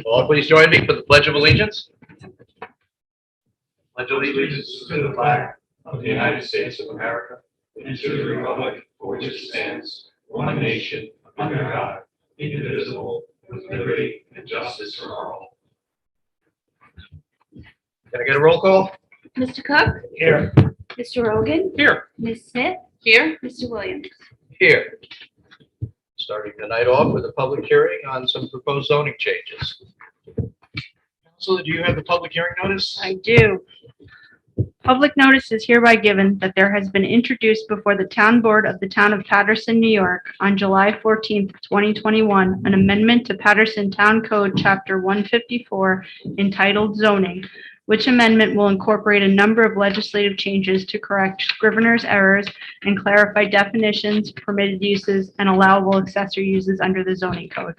All please join me for the Pledge of Allegiance. Pledge Allegiance to the flag of the United States of America and to the republic for which it stands, one nation, under God, indivisible, with liberty and justice for all. Can I get a roll call? Mr. Cook? Here. Mr. Rogan? Here. Ms. Smith? Here. Mr. Williams? Here. Starting the night off with a public hearing on some proposed zoning changes. Counselor, do you have the public hearing notice? I do. Public notice is hereby given that there has been introduced before the Town Board of the Town of Patterson, New York on July 14th, 2021, an amendment to Patterson Town Code Chapter 154 entitled Zoning, which amendment will incorporate a number of legislative changes to correct scrivener's errors and clarify definitions, permitted uses, and allowable accessory uses under the zoning code.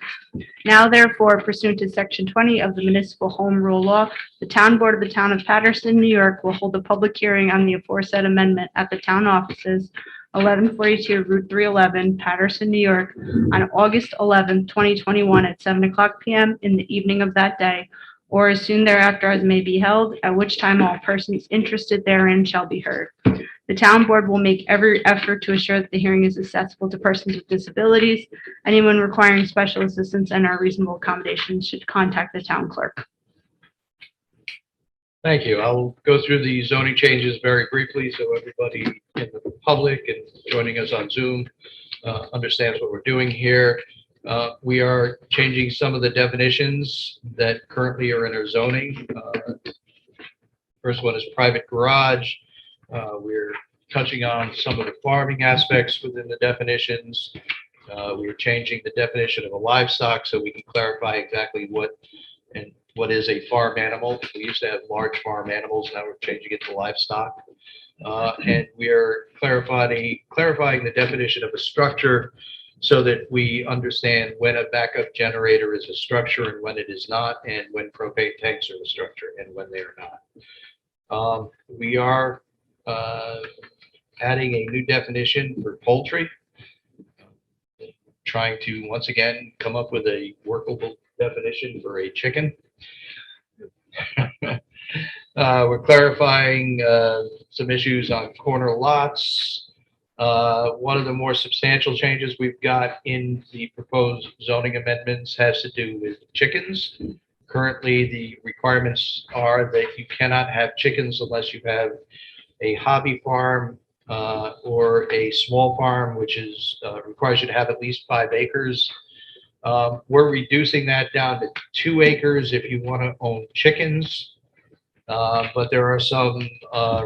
Now therefore, pursuant to Section 20 of the Municipal Home Rule Law, the Town Board of the Town of Patterson, New York will hold a public hearing on the aforesaid amendment at the town offices, 1142 Route 311, Patterson, New York, on August 11th, 2021 at 7:00 p.m. in the evening of that day, or as soon thereafter as may be held, at which time all persons interested therein shall be heard. The town board will make every effort to assure that the hearing is accessible to persons with disabilities. Anyone requiring special assistance and/or reasonable accommodations should contact the town clerk. Thank you. I'll go through the zoning changes very briefly so everybody in the public and joining us on Zoom understands what we're doing here. We are changing some of the definitions that currently are in our zoning. First one is private garage. We're touching on some of the farming aspects within the definitions. We're changing the definition of a livestock so we can clarify exactly what is a farm animal. We used to have large farm animals, now we're changing it to livestock. And we are clarifying the definition of a structure so that we understand when a backup generator is a structure and when it is not, and when propane tanks are a structure and when they are not. We are adding a new definition for poultry, trying to once again come up with a workable definition for a chicken. We're clarifying some issues on corner lots. One of the more substantial changes we've got in the proposed zoning amendments has to do with chickens. Currently, the requirements are that you cannot have chickens unless you have a hobby farm or a small farm, which requires you to have at least 5 acres. We're reducing that down to 2 acres if you want to own chickens, but there are some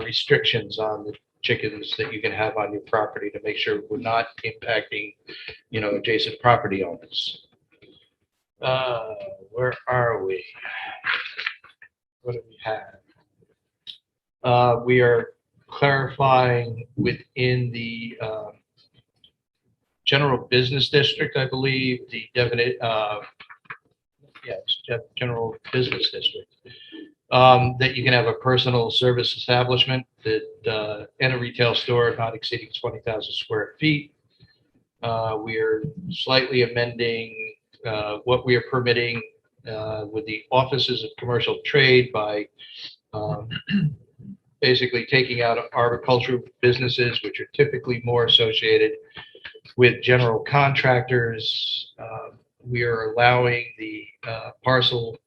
restrictions on the chickens that you can have on your property to make sure we're not impacting, adjacent property owners. Where are we? What do we have? We are clarifying within the general business district, I believe, the definite, general business district. That you can have a personal service establishment that and a retail store not exceeding 20,000 square feet. We are slightly amending what we are permitting with the offices of commercial trade by basically taking out agricultural businesses, which are typically more associated with general contractors. We are allowing the parcel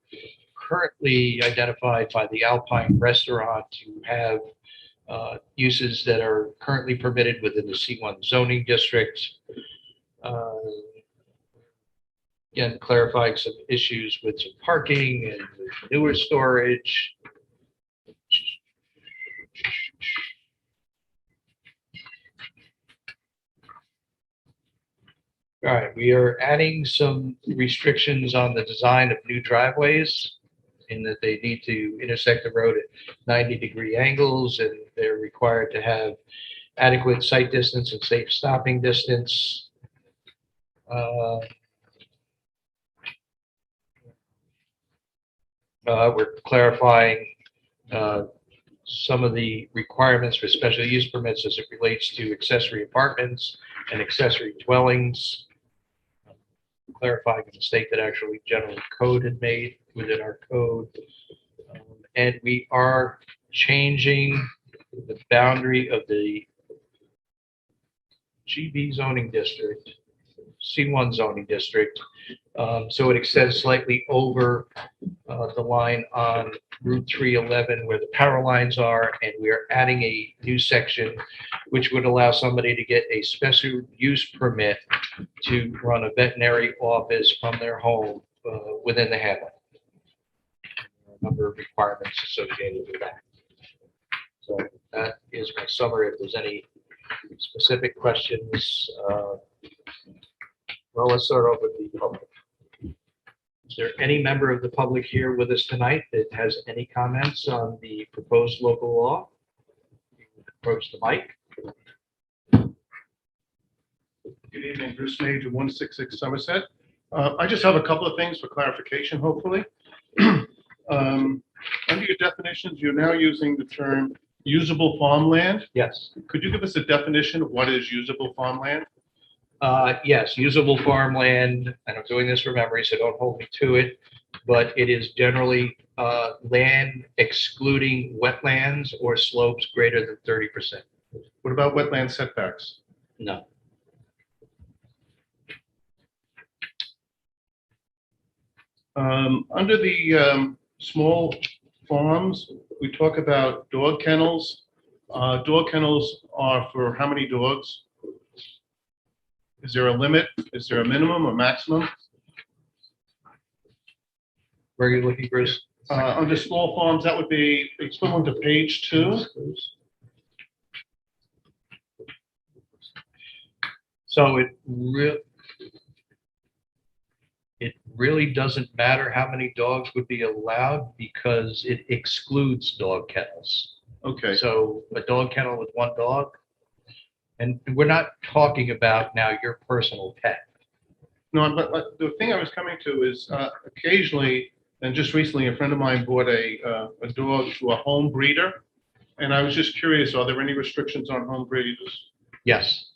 currently identified by the Alpine Restaurant to have uses that are currently permitted within the C1 zoning district. Again, clarifying some issues with some parking and newer storage. All right, we are adding some restrictions on the design of new driveways in that they need to intersect the road at 90-degree angles, and they're required to have adequate sight distance and safe stopping distance. We're clarifying some of the requirements for special use permits as it relates to accessory apartments and accessory dwellings. clarifying a mistake that actually general code had made within our code. And we are changing the boundary of the GB zoning district, C1 zoning district. So it extends slightly over the line on Route 311 where the power lines are, and we are adding a new section which would allow somebody to get a special use permit to run a veterinary office from their home within the hamlet. A number of requirements associated with that. So that is my summary. If there's any specific questions, well, let's start off with the public. Is there any member of the public here with us tonight that has any comments on the proposed local law? You can approach the mic. Good evening, Bruce Major, 166 Somerset. I just have a couple of things for clarification, hopefully. Under your definitions, you're now using the term usable farmland. Yes. Could you give us a definition of what is usable farmland? Yes, usable farmland, and I'm doing this from memory, so don't hold me to it, but it is generally land excluding wetlands or slopes greater than 30%. What about wetland setbacks? No. Under the small farms, we talk about dog kennels. Dog kennels are for how many dogs? Is there a limit? Is there a minimum or maximum? Where are you looking, Bruce? Under small farms, that would be equivalent to page 2. So it really doesn't matter how many dogs would be allowed because it excludes dog kennels. Okay. So a dog kennel with one dog, and we're not talking about now your personal pet. No, but the thing I was coming to is occasionally, and just recently, a friend of mine bought a dog to a home breeder. And I was just curious, are there any restrictions on home breeders? Yes,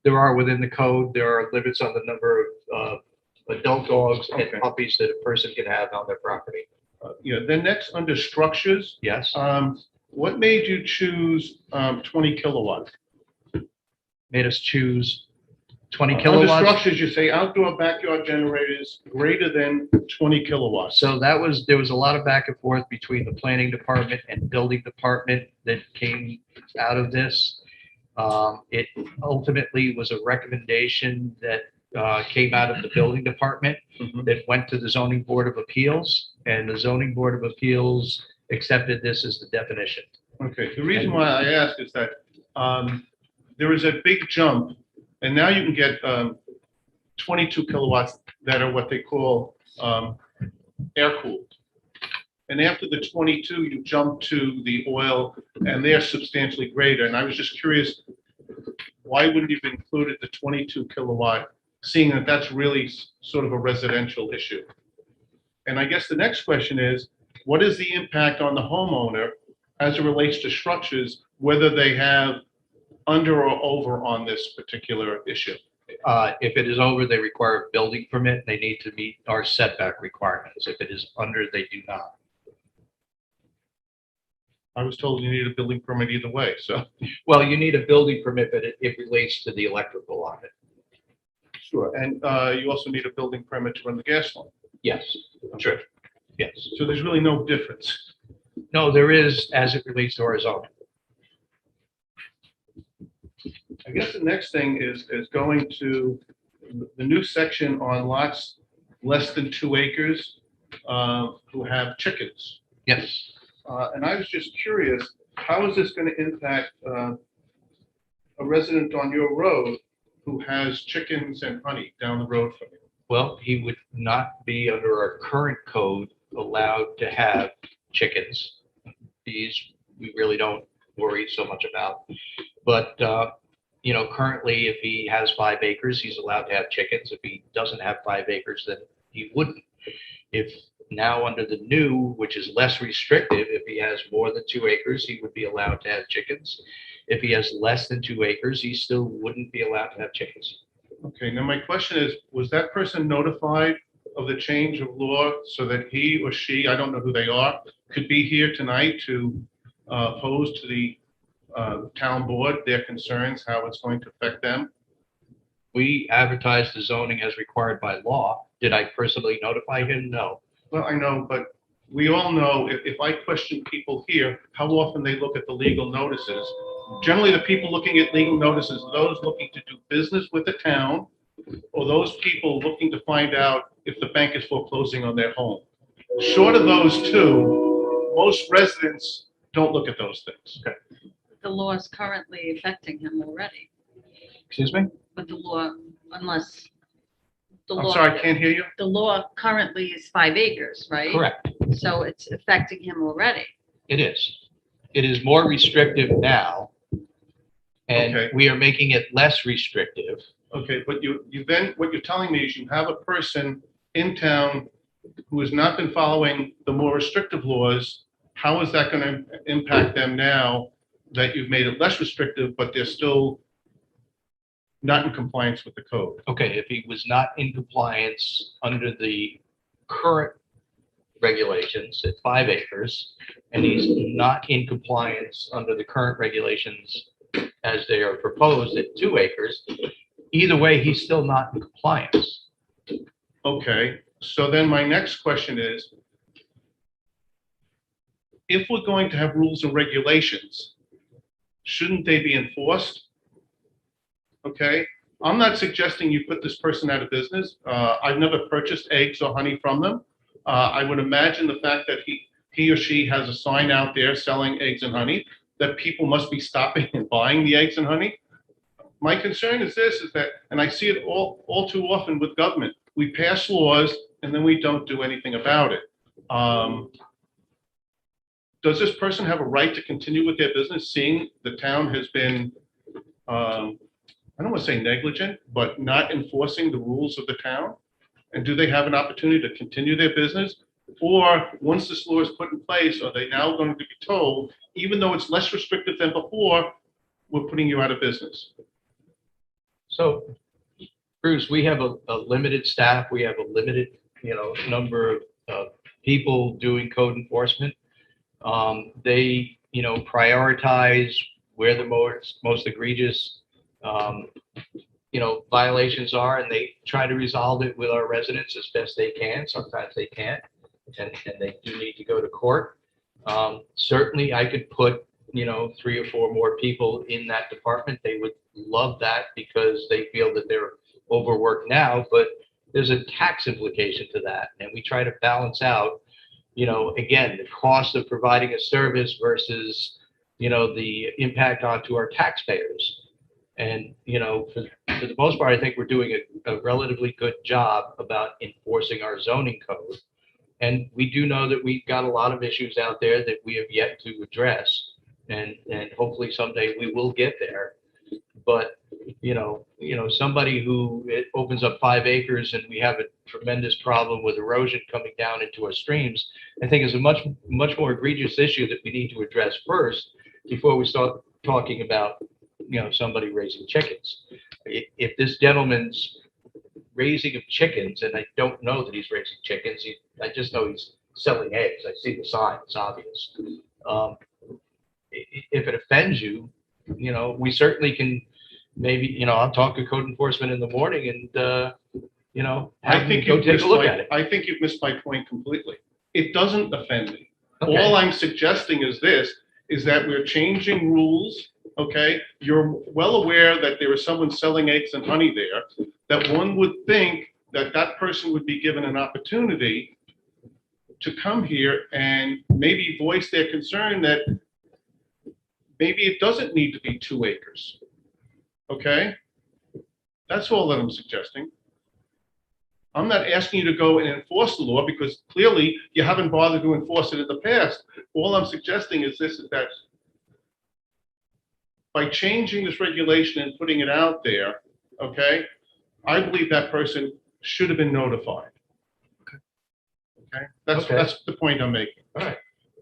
there are within the code. There are limits on the number of adult dogs and Okay. puppies that a person can have on their property. Yeah, then next under structures, Yes, what made you choose 20 kilowatts? made us choose 20 Under kilowatts. structures, you say outdoor backyard generators greater than 20 kilowatts. So there was a lot of back and forth between the planning department and building department that came out of this. It ultimately was a recommendation that came out of the building department Mhm. that went to the zoning board of appeals, and the zoning board of appeals accepted this as the definition. Okay, the reason why I ask is that there is a big jump, and now you can get 22 kilowatts that are what they call air-cooled. And after the 22, you jump to the oil, and they're substantially greater. And I was just curious, why wouldn't you have included the 22 kilowatt, seeing that that's really sort of a residential issue? And I guess the next question is, what is the impact on the homeowner as it relates to structures, whether they have under or over on this particular issue? If it is over, they require a building permit. They need to meet our setback requirements. If it is under, they do not. I was told you need a building permit either way, so. Well, you need a building permit, but it relates to the electrical on it. Sure, and you also need a building permit to run the gas line. Yes, sure. Yes. So there's really no difference. No, there is as it relates to our zoning. I guess the next thing is going to the new section on lots less than 2 acres who have chickens. Yes. And I was just curious, how is this going to impact a resident on your road who has chickens and honey down the road from you? Well, he would not be under our current code allowed to have chickens. These we really don't worry so much about. But, currently if he has 5 acres, he's allowed to have chickens. If he doesn't have 5 acres, then he wouldn't. If now under the new, which is less restrictive, if he has more than 2 acres, he would be allowed to have chickens. If he has less than 2 acres, he still wouldn't be allowed to have chickens. Okay, now my question is, was that person notified of the change of law so that he or she, I don't know who they are, could be here tonight to pose to the town board their concerns, how it's going to affect them? We advertised the zoning as required by law. Did I personally notify him? No. Well, I know, but we all know if I question people here, how often they look at the legal notices. Generally, the people looking at legal notices, are those looking to do business with the town, or those people looking to find out if the bank is foreclosing on their home. Short of those two, most residents don't look at those things. The law is currently affecting him already, Excuse me? but the law, unless the I'm law. sorry, I can't hear you. The law currently is 5 acres, right? Correct. So it's affecting him already. It is. It is more restrictive now. And Okay. we are making it less restrictive. Okay, but you then, what you're telling me is you have a person in town who has not been following the more restrictive laws. How is that going to impact them now that you've made it less restrictive, but they're still not in compliance with the code? Okay, if he was not in compliance under the current regulations at 5 acres, and he's not in compliance under the current regulations as they are proposed at 2 acres, either way, he's still not in compliance. Okay, so then my next question is, if we're going to have rules and regulations, shouldn't they be enforced? Okay, I'm not suggesting you put this person out of business. I've never purchased eggs or honey from them. I would imagine the fact that he or she has a sign out there selling eggs and honey, that people must be stopping and buying the eggs and honey. My concern is this, is that, and I see it all too often with government, we pass laws and then we don't do anything about it. Does this person have a right to continue with their business, seeing the town has been, I don't want to say negligent, but not enforcing the rules of the town? And do they have an opportunity to continue their business? Or once this law is put in place, are they now going to be told, even though it's less restrictive than before, we're putting you out of business? So, Bruce, we have a limited staff. We have a limited, number of people doing code enforcement. They, prioritize where the most egregious, violations are, and they try to resolve it with our residents as best they can. Sometimes they can't, and they do need to go to court. Certainly, I could put, 3 or 4 more people in that department. They would love that because they feel that they're overworked now, but there's a tax implication to that. And we try to balance out, again, the cost of providing a service versus, the impact onto our taxpayers. And, for the most part, I think we're doing a relatively good job about enforcing our zoning code. And we do know that we've got a lot of issues out there that we have yet to address. And hopefully someday we will get there. But, somebody who it opens up 5 acres and we have a tremendous problem with erosion coming down into our streams, I think is a much more egregious issue that we need to address first before we start talking about, somebody raising chickens. If this gentleman's raising of chickens, and I don't know that he's raising chickens, I just know he's selling eggs. I see the sign, it's obvious. If it offends you, we certainly can maybe, I'll talk to code enforcement in the morning and, have them go take a look at it. I think you've missed my point completely. It doesn't offend me. Okay. All I'm suggesting is that we're changing rules, okay? You're well aware that there is someone selling eggs and honey there, that one would think that that person would be given an opportunity to come here and maybe voice their concern that maybe it doesn't need to be 2 acres, okay? That's all that I'm suggesting. I'm not asking you to go and enforce the law because clearly you haven't bothered to enforce it in the past. All I'm suggesting is this, is that by changing this regulation and putting it out there, okay, I believe that person should have been notified. Okay, that's the point I'm making. All right.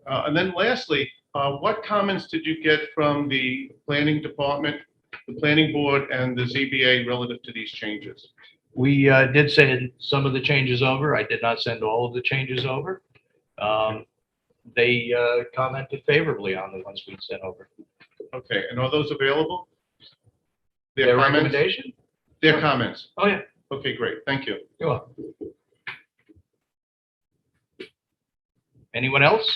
And then lastly, what comments did you get from the planning department the planning board and the ZBA relative to these changes? We did send some of the changes over. I did not send all of the changes over. They commented favorably on the ones we sent over. Okay, and are those available? Their comments? recommendation? Their comments. Oh, yeah. Okay, great. Thank you. You're welcome. Anyone else?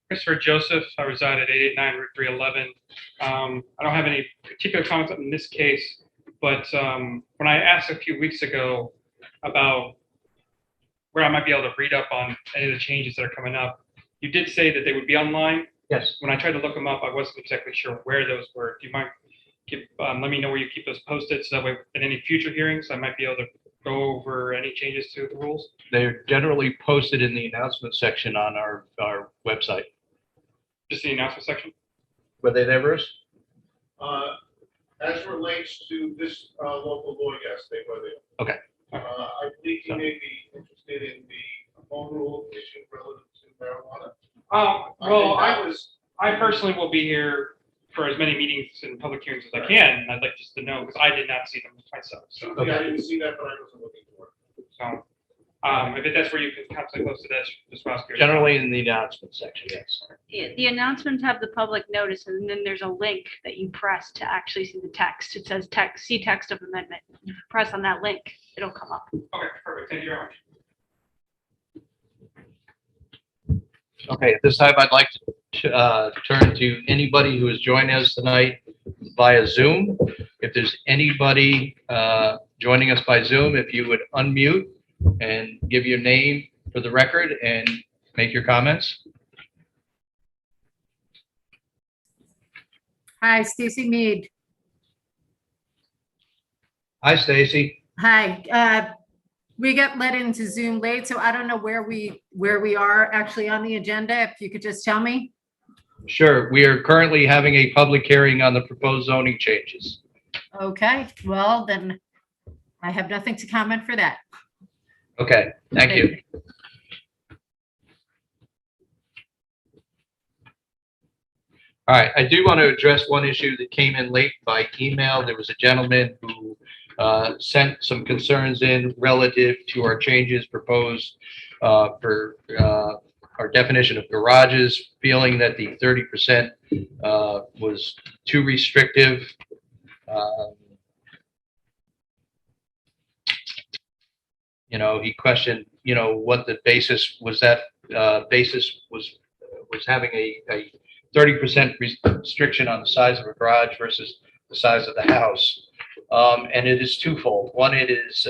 Christopher Joseph, I reside at 889 Route 311. I don't have any particular comments in this case, but when I asked a few weeks ago about where I might be able to read up on any of the changes that are coming up, you did say that they would be online. Yes. When I tried to look them up, I wasn't exactly sure where those were. Do you mind let me know where you keep those posted, so that way in any future hearings, I might be able to go over any changes to the rules? They're generally posted in the announcement section on our website. Just the announcement section? Were they there, Bruce? As relates to this local law, yes, they were there. Okay. I believe you may be interested in the home rule issue relative to marijuana. Well, That was, I personally will be here for as many meetings and public hearings as I can. And I'd like just to know, because I did not see them myself. So, yeah, I didn't see that, but I wasn't looking for it. if that's where you can constantly close to that, just ask your. Generally in the announcement section, yes. The announcements have the public notice, and then there's a link that you press to actually see the text. It says text, see text of amendment. You press on that link, it'll come up. Okay, perfect. Thank you very much. Okay, at this time, I'd like to turn to anybody who is joining us tonight via Zoom. If there's anybody joining us by Zoom, if you would unmute and give your name for the record and make your comments. Hi, Stacy Mead. Hi, Stacy. Hi. We got let into Zoom late, so I don't know where we are actually on the agenda. If you could just tell me. Sure. We are currently having a public hearing on the proposed zoning changes. Okay, well, then I have nothing to comment for that. Okay, thank you. All right, I do want to address one issue that came in late by email. There was a gentleman who sent some concerns in relative to our changes proposed for our definition of garages, feeling that the 30% was too restrictive. He questioned, what the basis was. That basis was having a 30% restriction on the size of a garage versus the size of the house. And it is twofold. One, it is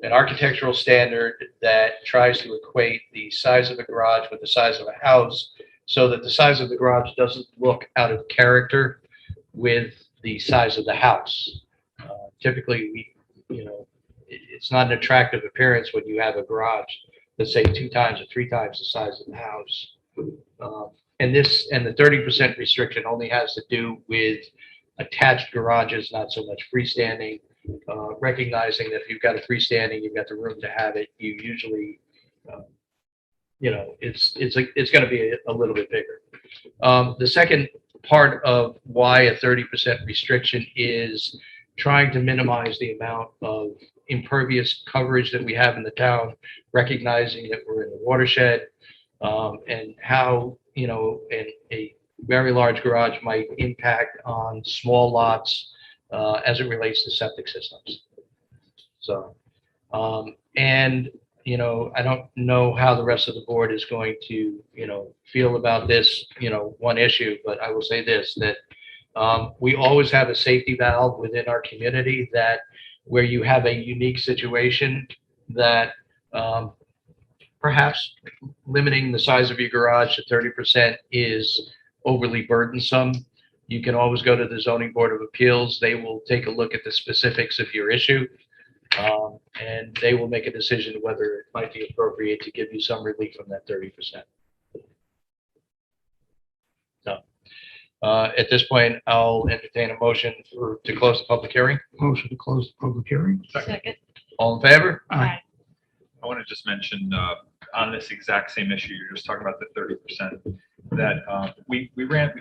an architectural standard that tries to equate the size of a garage with the size of a house so that the size of the garage doesn't look out of character with the size of the house. Typically, it's not an attractive appearance when you have a garage that's say 2 times or 3 times the size of the house. And the 30% restriction only has to do with attached garages, not so much freestanding. Recognizing that if you've got a freestanding, you've got the room to have it. You usually, it's going to be a little bit bigger. The second part of why a 30% restriction is trying to minimize the amount of impervious coverage that we have in the town, recognizing that we're in the watershed, and how, a very large garage might impact on small lots as it relates to septic systems. So, I don't know how the rest of the board is going to, feel about this, one issue, but I will say this, that we always have a safety valve within our community that where you have a unique situation that perhaps limiting the size of your garage to 30% is overly burdensome. You can always go to the Zoning Board of Appeals. They will take a look at the specifics of your issue, and they will make a decision whether it might be appropriate to give you some relief from that 30%. So, at this point, I'll entertain a motion to close the public hearing. Motion to close the public hearing. Second. All in favor? Aye. I want to just mention, on this exact same issue. You're just talking about the 30%. That we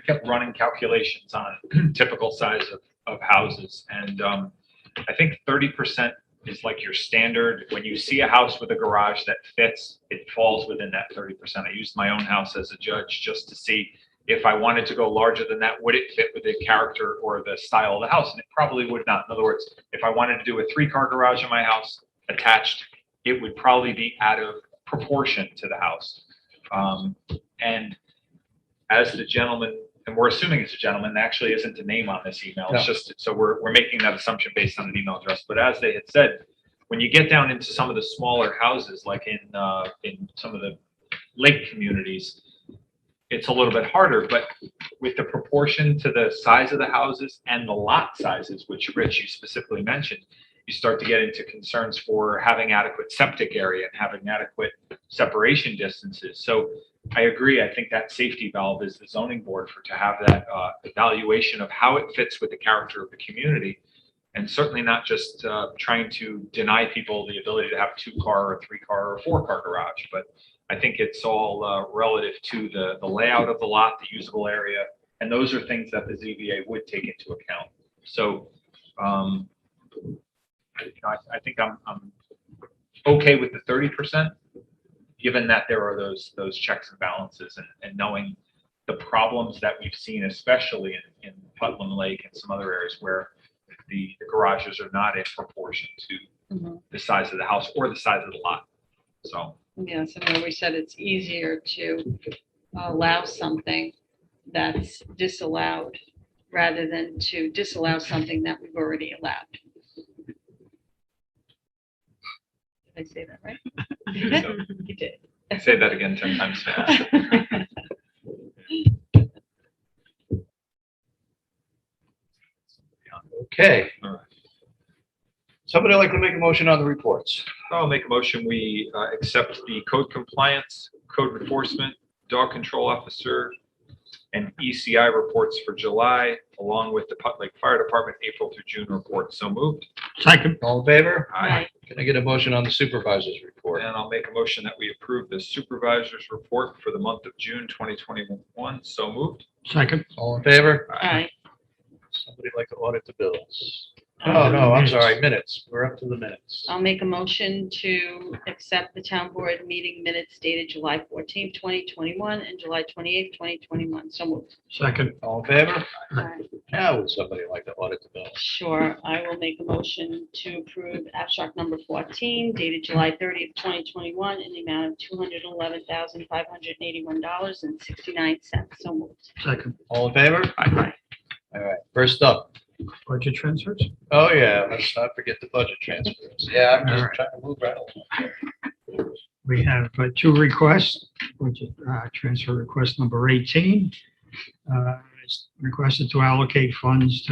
kept running calculations on typical size of houses, and I think 30% is like your standard. When you see a house with a garage that fits, it falls within that 30%. I used my own house as a judge just to see if I wanted to go larger than that, would it fit with the character or the style of the house? And it probably would not. In other words, if I wanted to do a 3-car garage in my house attached, it would probably be out of proportion to the house. And as the gentleman, and we're assuming it's a gentleman, actually isn't a name on this email. It's just, so we're making that assumption based on an email address. But as they had said, when you get down into some of the smaller houses, like in some of the lake communities, it's a little bit harder. But with the proportion to the size of the houses and the lot sizes, which Rich, you specifically mentioned, you start to get into concerns for having adequate septic area and having adequate separation distances. So I agree. I think that safety valve is the zoning board to have that evaluation of how it fits with the character of the community, and certainly not just trying to deny people the ability to have a 2-car or 3-car or 4-car garage. But I think it's all relative to the layout of the lot, the usable area, and those are things that the ZBA would take into account. So I think I'm okay with the 30%. Given that there are those checks and balances, and knowing the problems that we've seen, especially in Putnam Lake and some other areas where the garages are not in proportion to the size of the house or the size of the lot. So Yes, and where we said it's easier to allow something that's disallowed rather than to disallow something that we've already allowed. Did I say that right? So, You did. say that again 10 times fast. Okay. All right. Somebody like to make a motion on the reports? I'll make a motion. We accept the code compliance, code enforcement, dog control officer, and ECI reports for July, along with the Putt Lake Fire Department April through June report. So moved. Second. All in favor? Right. Can I get a motion on the supervisor's report? And I'll make a motion that we approve the supervisor's report for the month of June 2021. So moved. Second. All in favor? Aye. Somebody like to audit the bills? Oh, no, I'm sorry, minutes. We're up to the minutes. I'll make a motion to accept the town board meeting minutes dated July 14th, 2021 and July 28th, 2021. So moved. Second. All in favor? Aye. Now, would somebody like to audit the bills? Sure, I will make a motion to approve abstract number 14 dated July 30th, 2021 in the amount of $211,581.69. So moved. Second. All in favor? Aye. All right, first up. Budget transfers? Oh, yeah, let's not forget the budget transfers. Yeah, I'm All just right. trying to move right along. We have 2 requests, budget transfer request number 18. It's requested to allocate funds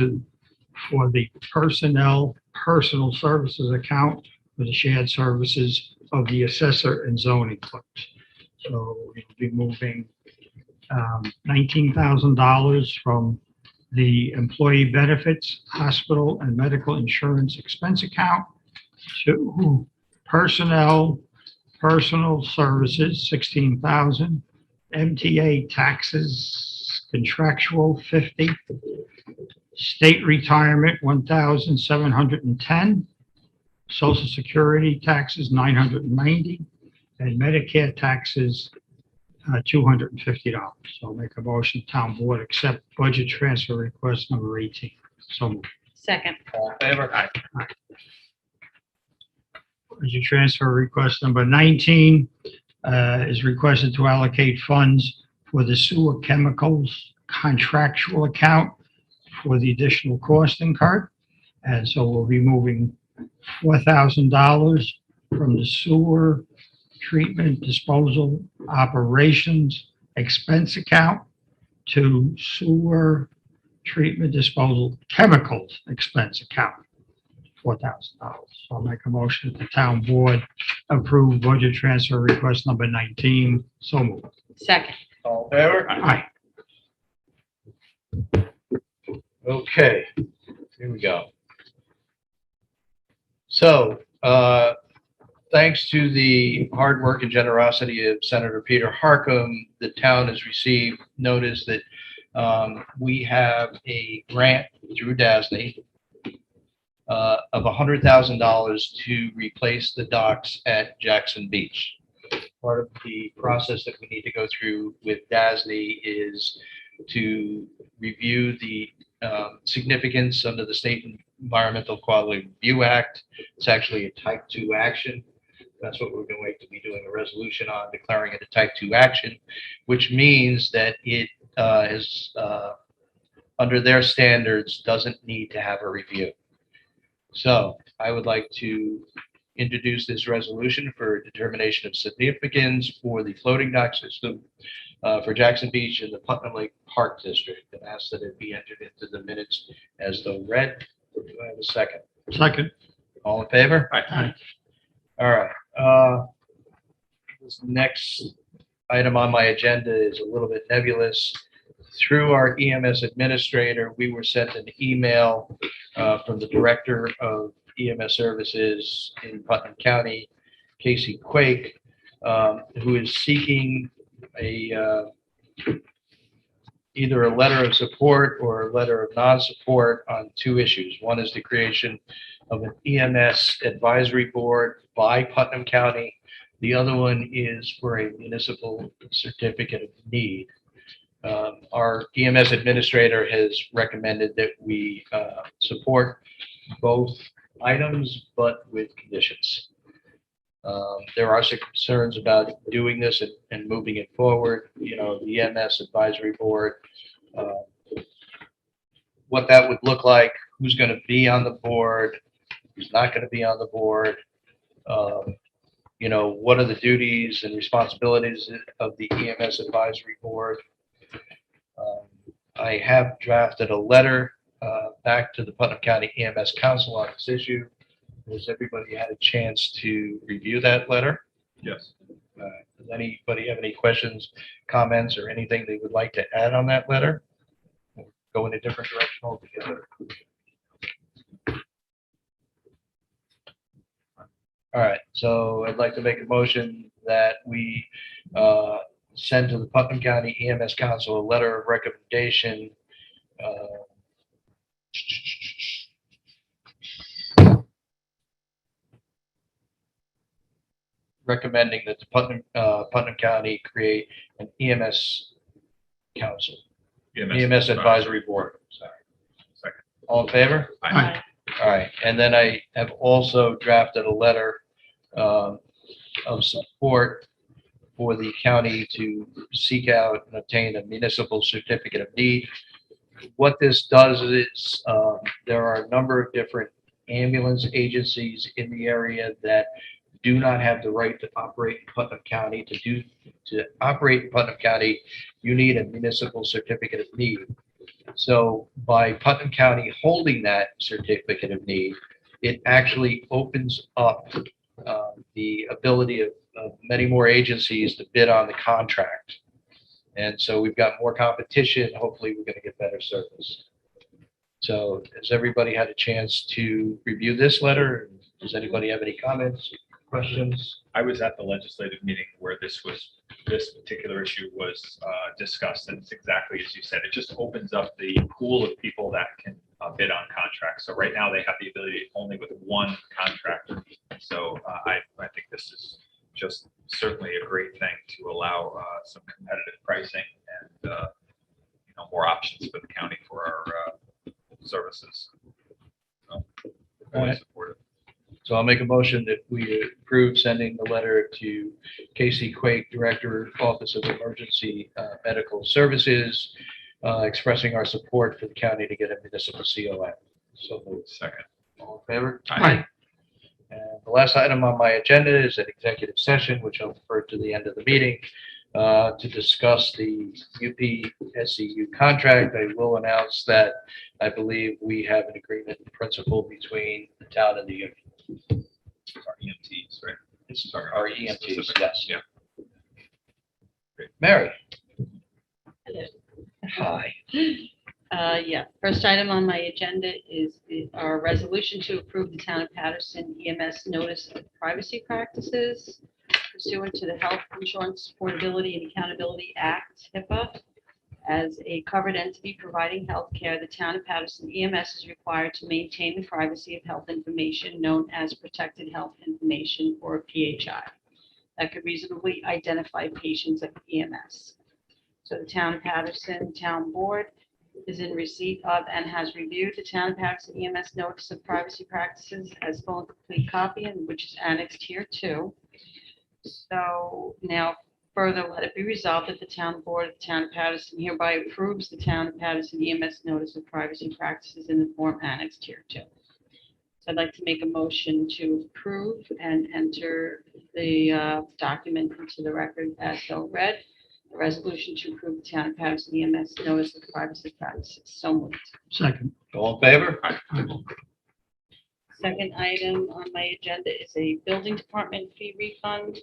for the personnel personal services account for the shared services of the assessor and zoning clerks. So we'll be moving $19,000 from the employee benefits, hospital and medical insurance expense account to personnel, personal services, 16,000, MTA taxes, contractual 50, state retirement 1,710, social security taxes 990, and Medicare taxes $250. So I'll make a motion, town board accept budget transfer request number 18. So moved. Second. All in favor? Aye. Budget transfer request number 19 is requested to allocate funds for the sewer chemicals contractual account for the additional cost incurred. And so we'll be moving $4,000 from the sewer treatment disposal operations expense account to sewer treatment disposal chemicals expense account, $4,000. So I'll make a motion that the town board approve budget transfer request number 19. So moved. Second. All in favor? Aye. Okay, here we go. So, thanks to the hard work and generosity of Senator Peter Harkam, the town has received notice that we have a grant through DASNY of $100,000 to replace the docks at Jackson Beach. Part of the process that we need to go through with DASNY is to review the significance under the State Environmental Quality Review Act. It's actually a type 2 action. That's what we're going to be doing a resolution on, declaring it a type 2 action, which means that it is under their standards, doesn't need to have a review. So I would like to introduce this resolution for determination of significance for the floating dock system for Jackson Beach and the Putnam Lake Park District, and ask that it be entered into the minutes as though read. Do I have a second? Second. All in favor? Aye. All right. This next item on my agenda is a little bit nebulous. Through our EMS administrator, we were sent an email from the director of EMS services in Putnam County, Casey Quake, who is seeking either a letter of support or a letter of non-support on two issues. One is the creation of an EMS advisory board by Putnam County. The other one is for a municipal certificate of need. Our EMS administrator has recommended that we support both items, but with conditions. There are some concerns about doing this and moving it forward. You know, the EMS advisory board, what that would look like, who's going to be on the board, who's not going to be on the board. You know, what are the duties and responsibilities of the EMS advisory board? I have drafted a letter back to the Putnam County EMS Council on this issue. Has everybody had a chance to review that letter? Yes. Does anybody have any questions, comments, or anything they would like to add on that letter? We'll go in a different direction altogether. All right, so I'd like to make a motion that we send to the Putnam County EMS Council a letter of recommendation recommending that the Putnam County create an EMS council, EMS advisory board. Sorry. Second. All in favor? Aye. All right, and then I have also drafted a letter of support for the county to seek out and obtain a municipal certificate of need. What this does is there are a number of different ambulance agencies in the area that do not have the right to operate in Putnam County. To operate in Putnam County, you need a municipal certificate of need. So by Putnam County holding that certificate of need, it actually opens up the ability of many more agencies to bid on the contract. And so we've got more competition. Hopefully we're going to get better service. So has everybody had a chance to review this letter? Does anybody have any comments, questions? I was at the legislative meeting where this particular issue was discussed, and it's exactly as you said. It just opens up the pool of people that can bid on contracts. So right now they have the ability only with one contractor. So I think this is just certainly a great thing to allow some competitive pricing and more options for the county for our services. So, Right. supportive. So I'll make a motion that we approve sending the letter to Casey Quake, Director, Office of Emergency Medical Services, expressing our support for the county to get a municipal CON. So moved. Second. All in favor? Aye. And the last item on my agenda is an executive session, which I'll defer to the end of the meeting, to discuss the UP-SCU contract. I will announce that I believe we have an agreement in principle between the town and the union. Our EMTs, right? This is our EMTs, yes. Yeah. Mary. Hi. Yeah, first item on my agenda is our resolution to approve the town of Patterson EMS notice of privacy practices pursuant to the Health Insurance Portability and Accountability Act, HIPAA. As a covered entity providing health care, the town of Patterson EMS is required to maintain the privacy of health information known as protected health information, or PHI, that could reasonably identify patients at EMS. So the town of Patterson Town Board is in receipt of and has reviewed the town of Patterson EMS notice of privacy practices as full and complete copy, and which is annexed here too. So now further, let it be resolved that the town board of the town of Patterson hereby approves the town of Patterson EMS notice of privacy practices in the form annexed here too. So I'd like to make a motion to approve and enter the document into the record as so read. A resolution to approve the town of Patterson EMS notice of privacy practices. So moved. Second. All in favor? Second item on my agenda is a building department fee refund.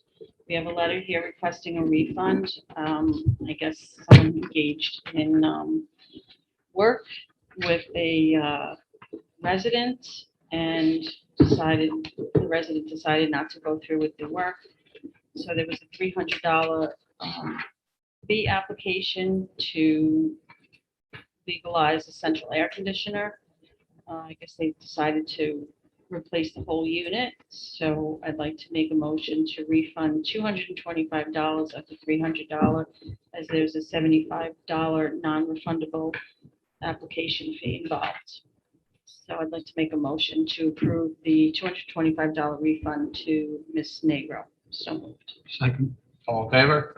We have a letter here requesting a refund. I guess someone engaged in work with a resident and the resident decided not to go through with the work. So there was a $300 fee application to legalize a central air conditioner. I guess they decided to replace the whole unit. So I'd like to make a motion to refund $225 of the $300, as there's a $75 non-refundable application fee involved. So I'd like to make a motion to approve the $225 refund to Ms. Negro. So moved. Second. All in favor?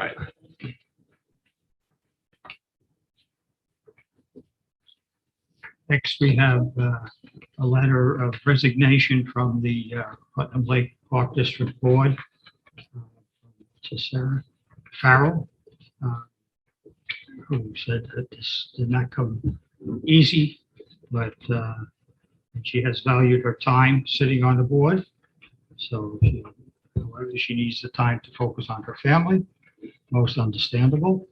Next, we have a letter of resignation from the Putnam Lake Park District Board to Sarah Farrell, who said that this did not come easy, but she has valued her time sitting on the board. So however, she needs the time to focus on her family, most understandable.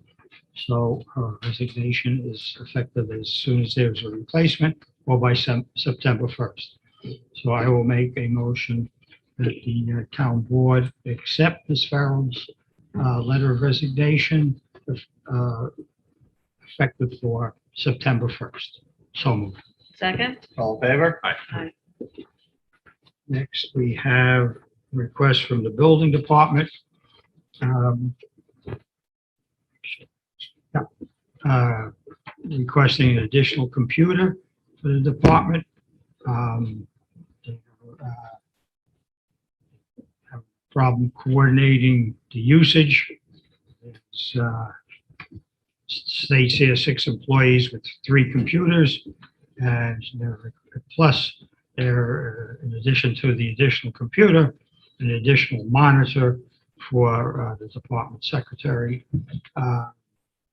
So her resignation is effective as soon as there's a replacement or by September 1st. So I will make a motion that the town board accept Ms. Farrell's letter of resignation effective for September 1st. So moved. Second? All in favor? Aye. Next, we have a request from the building department. Requesting an additional computer for the department. Have a problem coordinating the usage. States here 6 employees with 3 computers, and plus there, in addition to the additional computer, an additional monitor for the department secretary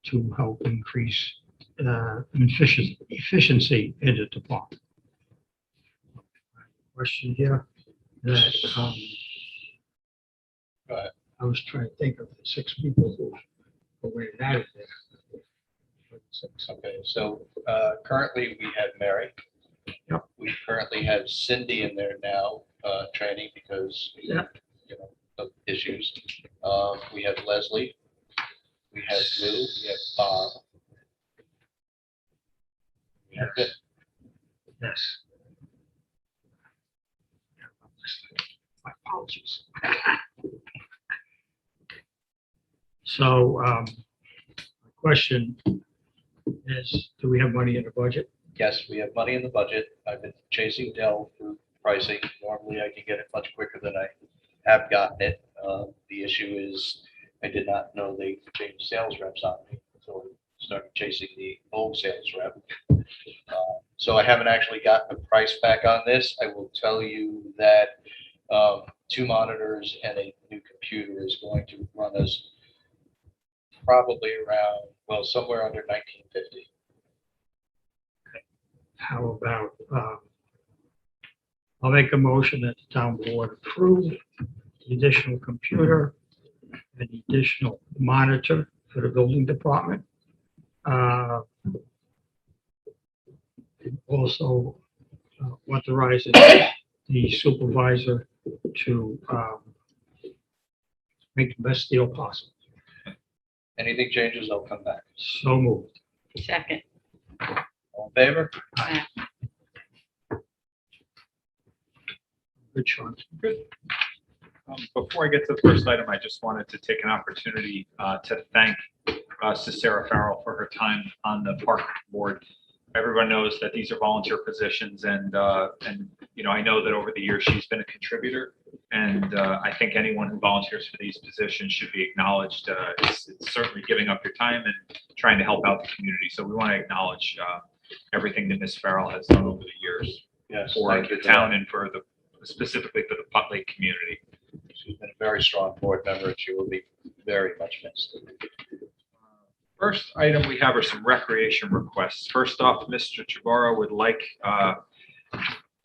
to help increase efficiency in the department. Question here that Go ahead. I was trying to think of the 6 people who were out of there. Okay, so currently we have Mary. Yep. We currently have Cindy in there now, training because Yep. of issues. We have Leslie. We have Lou. We have Bob. We have Vic. Yes. My apologies. So, the question is, do we have money in the budget? Yes, we have money in the budget. I've been chasing Dell for pricing. Normally I can get it much quicker than I have gotten it. The issue is I did not know they changed sales reps on me, so I started chasing the old sales rep. So I haven't actually gotten the price back on this. I will tell you that 2 monitors and a new computer is going to run us probably around, well, somewhere under $1950. How about, I'll make a motion that the town board approve the additional computer and the additional monitor for the building department. Also authorizes the supervisor to make the best deal possible. Anything changes, I'll come back. So moved. Second. All in favor? Good, Sean. Before I get to the first item, I just wanted to take an opportunity to thank Sarah Farrell for her time on the park board. Everyone knows that these are volunteer positions, and I know that over the years she's been a contributor, and I think anyone who volunteers for these positions should be acknowledged. It's certainly giving up your time and trying to help out the community. So we want to acknowledge everything that Ms. Farrell has done over the years Yes. for thank you the for that. town and specifically for the Putt Lake community. She's been a very strong board member, and she will be very much missed. First item we have are some recreation requests. First off, Mr. Chabara would like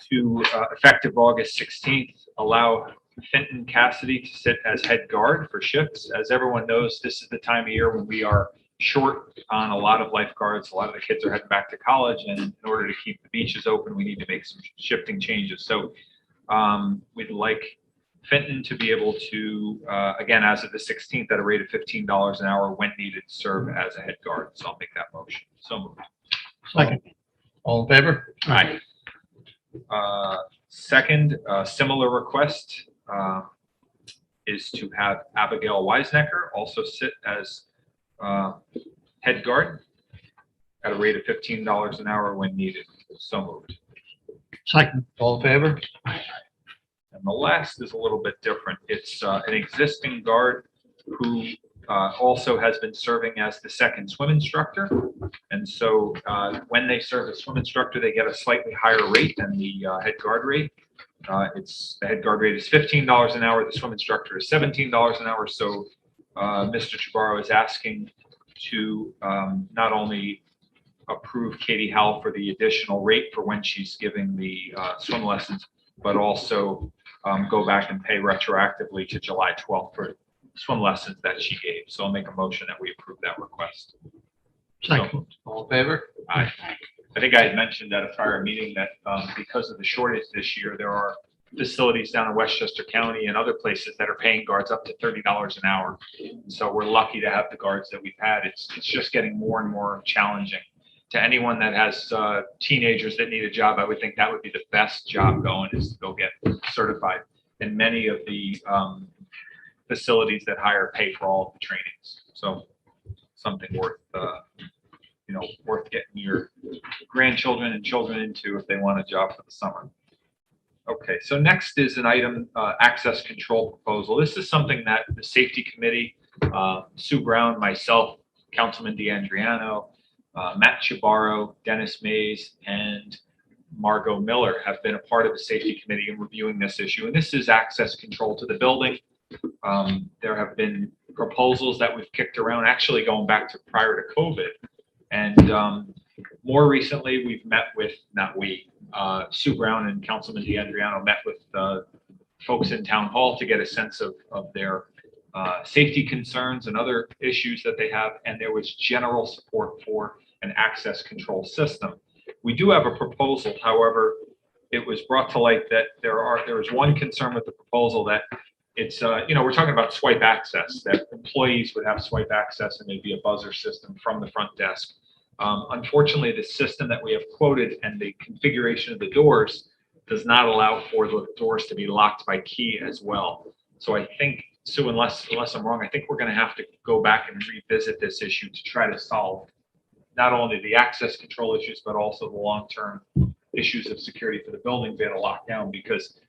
to, effective August 16th, allow Fenton Cassidy to sit as head guard for shifts. As everyone knows, this is the time of year when we are short on a lot of lifeguards. A lot of the kids are heading back to college, and in order to keep the beaches open, we need to make some shifting changes. So we'd like Fenton to be able to, again, as of the 16th, at a rate of $15 an hour when needed, serve as a head guard. So I'll make that motion. So moved. Second. All in favor? Aye. Second, similar request is to have Abigail Weisnecker also sit as head guard at a rate of $15 an hour when needed. So moved. Second. All in favor? And the last is a little bit different. It's an existing guard who also has been serving as the second swim instructor. And so when they serve as swim instructor, they get a slightly higher rate than the head guard rate. The head guard rate is $15 an hour. The swim instructor is $17 an hour. So Mr. Chabaro is asking to not only approve Katie Howell for the additional rate for when she's giving the swim lessons, but also go back and pay retroactively to July 12th for swim lessons that she gave. So I'll make a motion that we approve that request. Second. All in favor? I think I had mentioned at a prior meeting that because of the shortage this year, there are facilities down in Westchester County and other places that are paying guards up to $30 an hour. So we're lucky to have the guards that we've had. It's just getting more and more challenging. To anyone that has teenagers that need a job, I would think that would be the best job going, is to go get certified. And many of the facilities that hire pay for all of the trainings. So something worth getting your grandchildren and children into if they want a job for the summer. Okay, so next is an item, access control proposal. This is something that the safety committee, Sue Brown, myself, Councilman DeAndriano, Matt Chabaro, Dennis Mays, and Margot Miller have been a part of the safety committee in reviewing this issue. And this is access control to the building. There have been proposals that we've kicked around, actually going back to prior to COVID. And more recently, we've met with, Sue Brown and Councilman DeAndriano met with folks in Town Hall to get a sense of their safety concerns and other issues that they have. And there was general support for an access control system. We do have a proposal. However, it was brought to light that there is one concern with the proposal, that it's, we're talking about swipe access, that employees would have swipe access and there'd be a buzzer system from the front desk. Unfortunately, the system that we have quoted and the configuration of the doors does not allow for the doors to be locked by key as well. So I think, Sue, unless I'm wrong, I think we're going to have to go back and revisit this issue to try to solve not only the access control issues, but also the long-term issues of security for the buildings that are locked down, because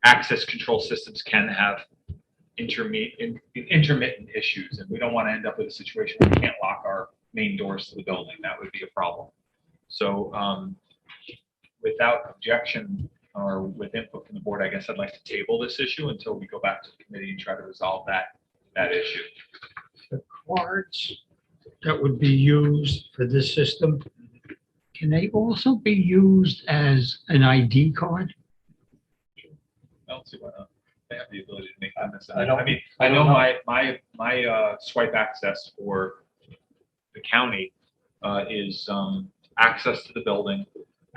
access control systems can have intermittent issues, and we don't want to end up with a situation where we can't lock our main doors to the building. That would be a problem. So without objection or with input from the board, I guess I'd like to table this issue until we go back to the committee and try to resolve that issue. The cards that would be used for this system, can they also be used as an ID card? I don't see why not. They have the ability to make them as I don't- I know my swipe access for the county is access to the building,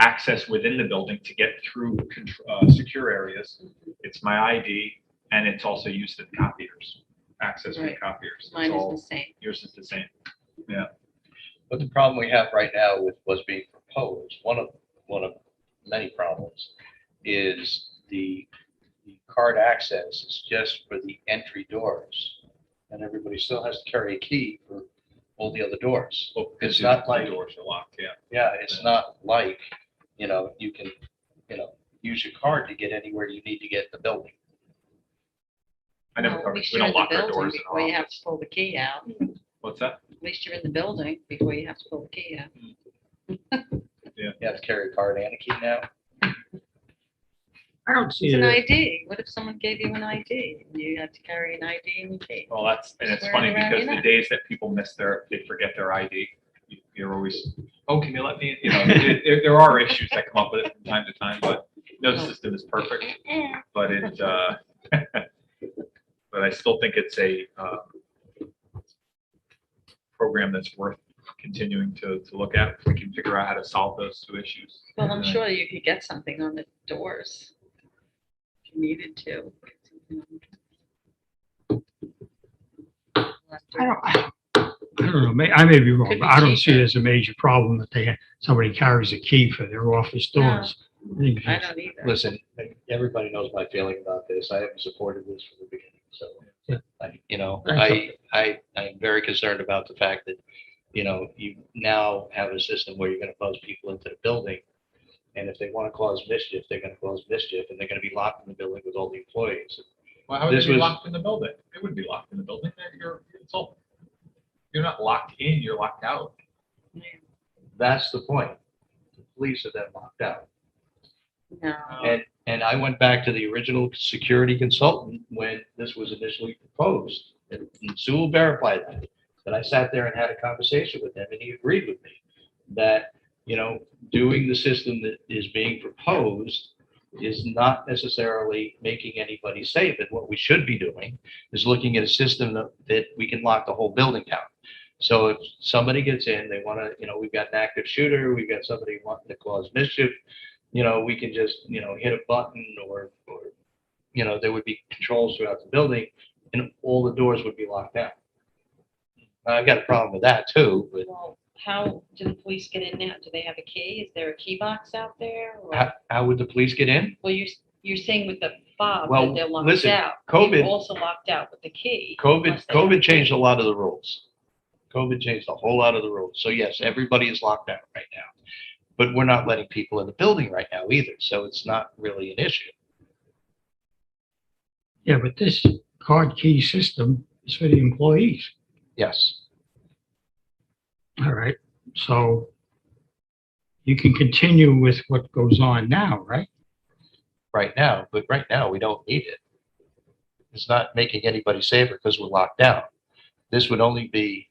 access within the building to get through secure areas. It's my ID, and it's also used at copiers, access for Right. copiers. It's Mine is all- the same. Yours is the same. But the problem we have right now with what's being proposed, one of many problems, is the card access is just for the entry doors. And everybody still has to carry a key for all the other doors. Well, It's not the like, doors are locked, yeah. yeah, it's not like, you can, use your card to get anywhere you need to get in the building. I never Well, at covered, least we you're don't in the lock our building doors in before our you have to office. pull the key out. What's that? At least you're in the building before you have to pull the key out. You have to carry a card and a key now. I don't see It's an it. ID. What if someone gave you an ID and you had to carry an ID and a key? Well, it's Swear funny it around because your the neck. days that people they forget their ID, you're always, oh, can you let me, there are issues that come up with it from time to time, but no system is perfect. But but I still think it's a program that's worth continuing to look at if we can figure out how to solve those two issues. Well, I'm sure you could get something on the doors if you needed to. I don't know, I may be wrong, Could but be I don't see cheaper. it as a major problem that somebody carries a key for their office doors. I think I it's- don't either. Listen, everybody knows my feeling about this. I haven't supported this from the beginning, so. Yeah. I'm very concerned about the fact that, you now have a system where you're gonna buzz people into the building. And if they wanna cause mischief, they're gonna cause mischief, and they're gonna be locked in the building with all the employees. Well, how would This they be was- locked in the building? They wouldn't be locked in the building. You're not locked in, you're locked out. That's the point. The police are then locked out. No. And I went back to the original security consultant when this was initially proposed, and Sue will verify that. But I sat there and had a conversation with him, and he agreed with me that, doing the system that is being proposed is not necessarily making anybody safe. And what we should be doing is looking at a system that we can lock the whole building down. So if somebody gets in, they want to, we've got an active shooter, we've got somebody wanting to cause mischief, we can just, hit a button or, there would be controls throughout the building and all the doors would be locked down. I've got a problem with that too, but Well, how do the police get in now? Do they have a key? Is there a key box out there? Or- how would the police get in? Well, you're saying with the fob Well, that they're locked listen, out. COVID- They're also locked out with the key. unless they have COVID a changed key. a lot of the rules. COVID changed a whole lot of the rules. So yes, everybody is locked out right now. But we're not letting people in the building right now either, so it's not really an issue. Yeah, but this card key system is for the employees. Yes, All right, so you can continue with what goes on now, right? right now, but right now we don't need it. It's not making anybody safer because we're locked down. This would only be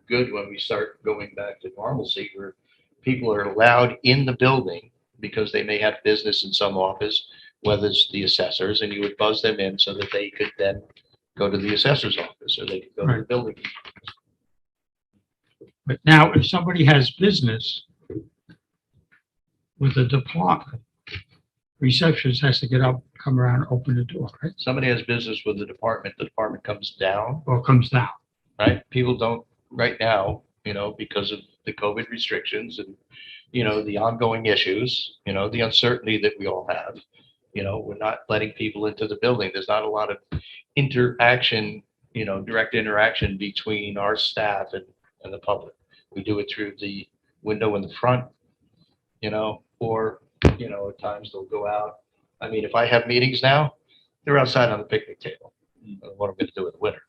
good when we start going back to normalcy where people are allowed in the building because they may have business in some office, whether it's the assessors, and you would buzz them in so that they could then go to the assessor's office or they could go to the Right. building. But now if somebody has business with a department, receptionist has to get up, come around, and open the door, right? Somebody has business with the department comes down, Or comes down. right? People don't, right now, because of the COVID restrictions and, the ongoing issues, the uncertainty that we all have, we're not letting people into the building. There's not a lot of interaction, direct interaction between our staff and the public. We do it through the window in the front, or, at times they'll go out. I mean, if I have meetings now, they're outside on the picnic table. I don't know what I'm gonna do in the winter.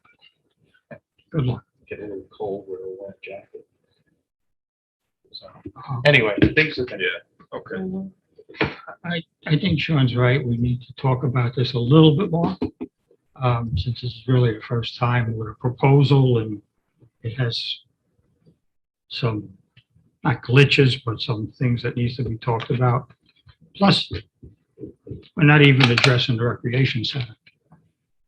Good luck. Get a little cold, wear a wet jacket. So, Uh, anyway, things that, Okay. Mhm. I think Sean's right. We need to talk about this a little bit more. Since this is really the first time with a proposal and it has some, not glitches, but some things that needs to be talked about. Plus, we're not even addressing the recreation center.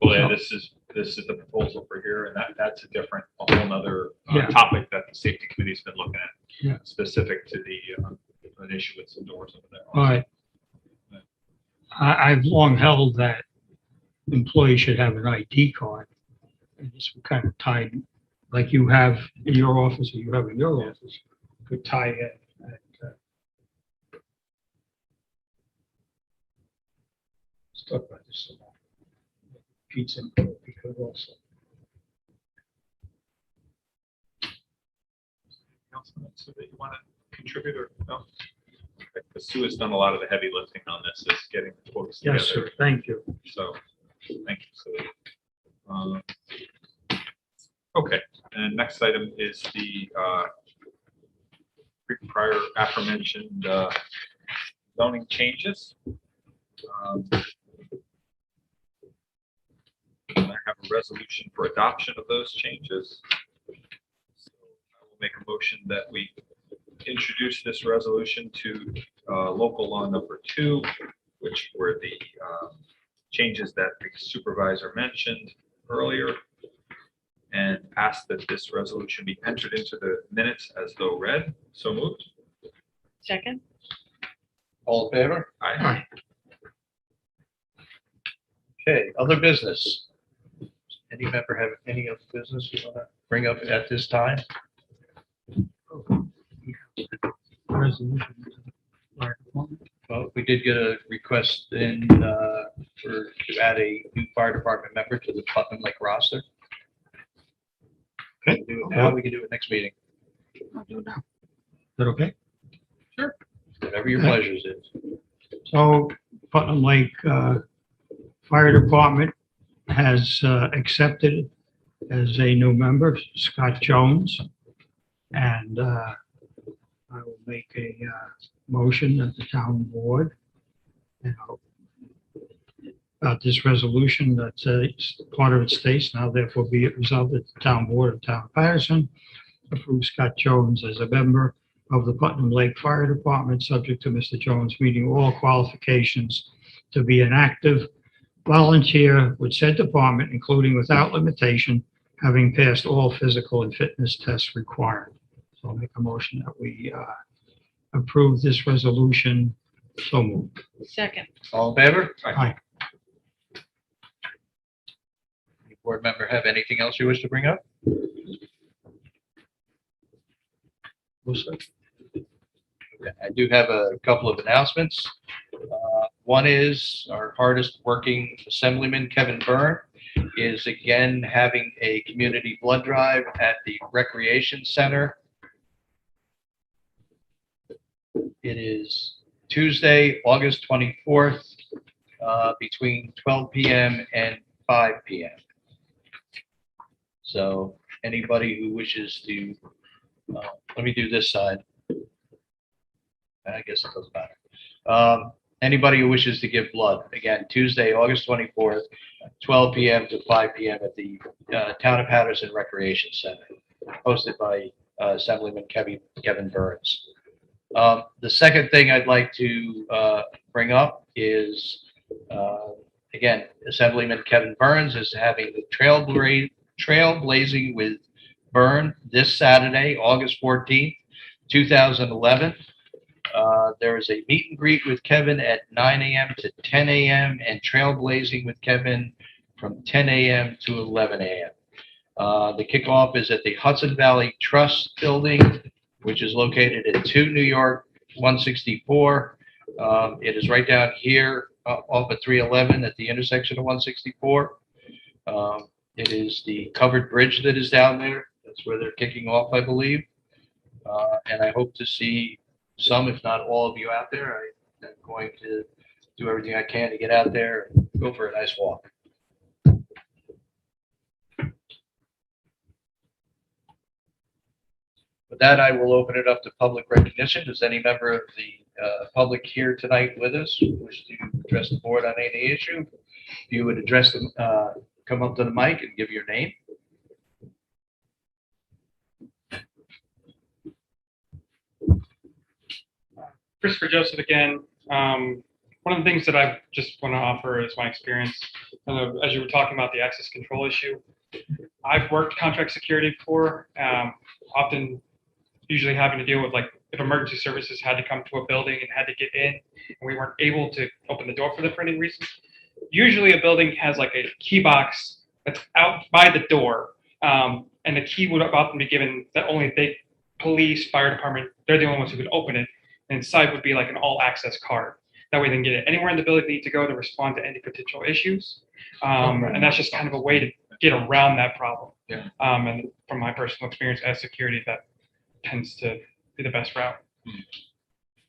Well, yeah, this is the proposal for here, and that's a whole nother Yeah. topic that the safety committee's been looking at. Yeah. Specific to the an issue with some doors over there. But I've long held that employees should have an ID card. And this would kind of tie, like you have in your office or you have in your office, could tie it. Stuff like this. Pizza and coffee could also. So that you want to contribute or no? The Sue has done a lot of the heavy lifting on this, is getting the quotes together. Yes, sir. Thank you. So, thank you, Sue. Okay, and next item is the prior aforementioned zoning changes. I have a resolution for adoption of those changes. So I will make a motion that we introduce this resolution to local law number 2, which were the changes that the supervisor mentioned earlier, and ask that this resolution be entered into the minutes as though read. So moved. Second? All in favor? Aye. Okay, other business. Any member have any other business you want to bring up at this time? Resolution to the fire department. Well, we did get a request in to add a new fire department member to the Putnam Lake roster. Okay. We can do it now, we can do it next meeting, I'll do it now. Is that okay? whatever your pleasures is. So Putnam Lake Fire Department has accepted as a new member, Scott Jones. And I will make a motion at the town board, you know, about this resolution that part of it states, now therefore be it resolved that the town board of town of Patterson approves Scott Jones as a member of the Putnam Lake Fire Department, subject to Mr. Jones meeting all qualifications to be an active volunteer with said department, including without limitation, having passed all physical and fitness tests required. So I'll make a motion that we approve this resolution. So moved. Second. All in favor? Aye. Any board member have anything else you wish to bring up? Okay, I do have a couple of announcements. One is our hardest working assemblyman, Kevin Byrne, is again having a community blood drive at the Recreation Center. It is Tuesday, August 24th, between 12 p.m. and 5 p.m. So anybody who wishes to, let me do this side. I guess it doesn't matter. Anybody who wishes to give blood, again, Tuesday, August 24th, 12 p.m. to 5 p.m. at the Town of Patterson Recreation Center, hosted by Assemblyman Kevin Burns. The second thing I'd like to bring up is, again, Assemblyman Kevin Burns is having the Trailblazing with Byrne this Saturday, August 14th, 2011. There is a meet and greet with Kevin at 9 a.m. to 10 a.m. and Trailblazing with Kevin from 10 a.m. to 11 a.m. The kickoff is at the Hudson Valley Trust Building, which is located at 2 New York 164. It is right down here off of 311 at the intersection of 164. It is the covered bridge that is down there. That's where they're kicking off, I believe. And I hope to see some, if not all of you out there. I am going to do everything I can to get out there and go for a nice walk. With that, I will open it up to public recognition. Does any member of the public here tonight with us wish to address the board on any issue? If you would address them, come up to the mic and give your name. Christopher Joseph again. One of the things that I just want to offer is my experience. As you were talking about the access control issue, I've worked contract security before, often usually having to deal with like if emergency services had to come to a building and had to get in, and we weren't able to open the door for them for any reason. Usually a building has like a key box that's out by the door, and the key would about them be given that only they, police, fire department, they're the only ones who could open it. And inside would be like an all access card. That way they can get it anywhere in the building they need to go to respond to any potential issues. And that's just kind of a way to get around that problem. Yeah. And from my personal experience as security, that tends to be the best route.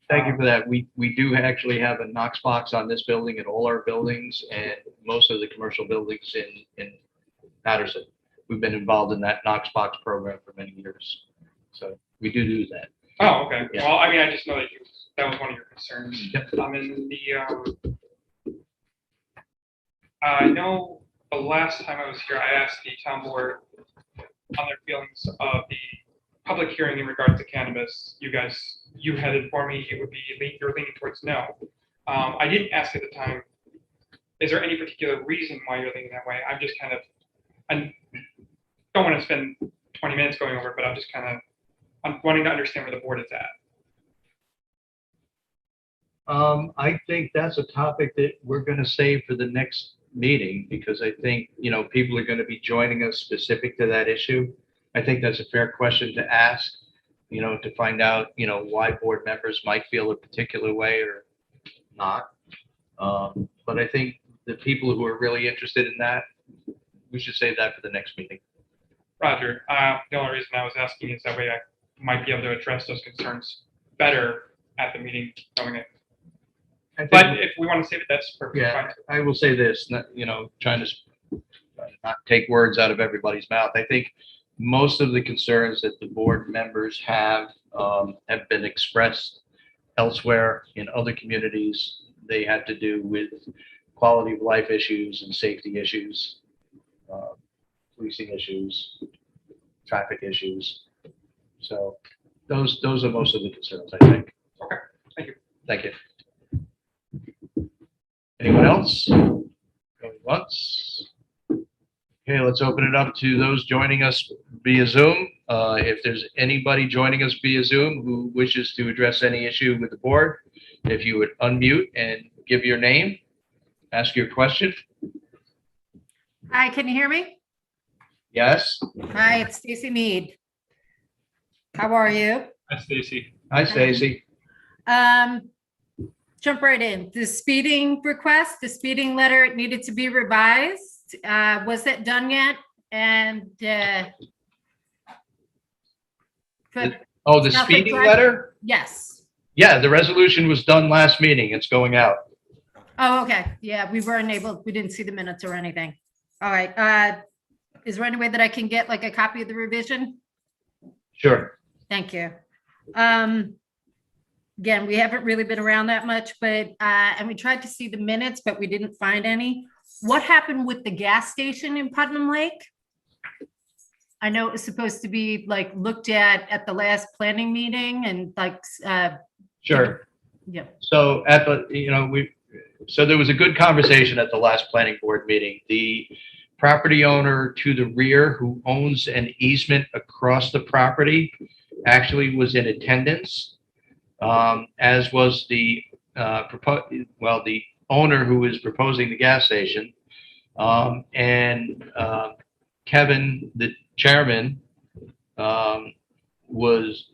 Thank you for that. We do actually have a Knox box on this building and all our buildings and most of the commercial buildings in Patterson. We've been involved in that Knox box program for many years. So we do that. Oh, okay. Yeah. Well, I mean, I just know that that was one of your concerns. Yep. I know the last time I was here, I asked the town board on their feelings of the public hearing in regards to cannabis. You had informed me you would be you're leaning towards no. I didn't ask at the time, is there any particular reason why you're leaning that way? I'm just kind of, I don't want to spend 20 minutes going over it, but I'm wanting to understand where the board is at. I think that's a topic that we're going to save for the next meeting because I think, people are going to be joining us specific to that issue. I think that's a fair question to ask, to find out, why board members might feel a particular way or not. But I think the people who are really interested in that, we should save that for the next meeting. Roger. The only reason I was asking is that way I might be able to address those concerns better at the meeting, knowing it. But if we want to save it, that's perfectly Yeah, fine. I will say this, trying to not take words out of everybody's mouth. I think most of the concerns that the board members have been expressed elsewhere in other communities. They had to do with quality of life issues and safety issues, policing issues, traffic issues. So those are most of the concerns, I think. Okay, thank you. Thank you. Anyone else? Going once? Okay, let's open it up to those joining us via Zoom. If there's anybody joining us via Zoom who wishes to address any issue with the board, if you would unmute and give your name, ask your question. Hi, can you hear me? Yes. Hi, it's Stacy Mead. How are you? Hi, Stacy. Hi, Stacy. Jump right in. The speeding request, the speeding letter, it needed to be revised. Was it done yet? And Oh, the Now, for speeding drive- letter? yes. Yeah, the resolution was done last meeting. It's going out. Oh, okay. Yeah, we weren't able, we didn't see the minutes or anything. All right. Is there any way that I can get like a copy of the revision? Sure. Thank you. Again, we haven't really been around that much, but, and we tried to see the minutes, but we didn't find any. What happened with the gas station in Putnam Lake? I know it was supposed to be like looked at the last planning meeting and like, Sure. yeah. So at the, so there was a good conversation at the last planning board meeting. The property owner to the rear who owns an easement across the property actually was in attendance, as was the the owner who is proposing the gas station. And Kevin, the chairman, was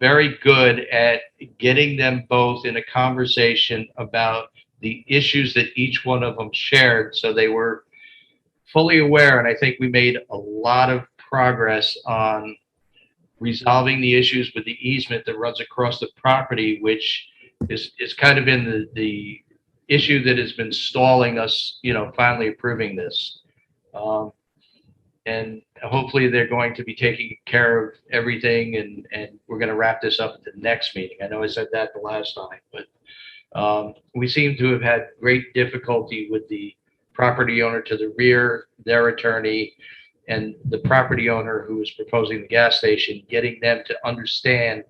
very good at getting them both in a conversation about the issues that each one of them shared. So they were fully aware, and I think we made a lot of progress on resolving the issues with the easement that runs across the property, which is kind of been the issue that has been stalling us, finally approving this. And hopefully they're going to be taking care of everything, and we're going to wrap this up at the next meeting. I know I said that the last time, but we seem to have had great difficulty with the property owner to the rear, their attorney, and the property owner who is proposing the gas station, getting them to understand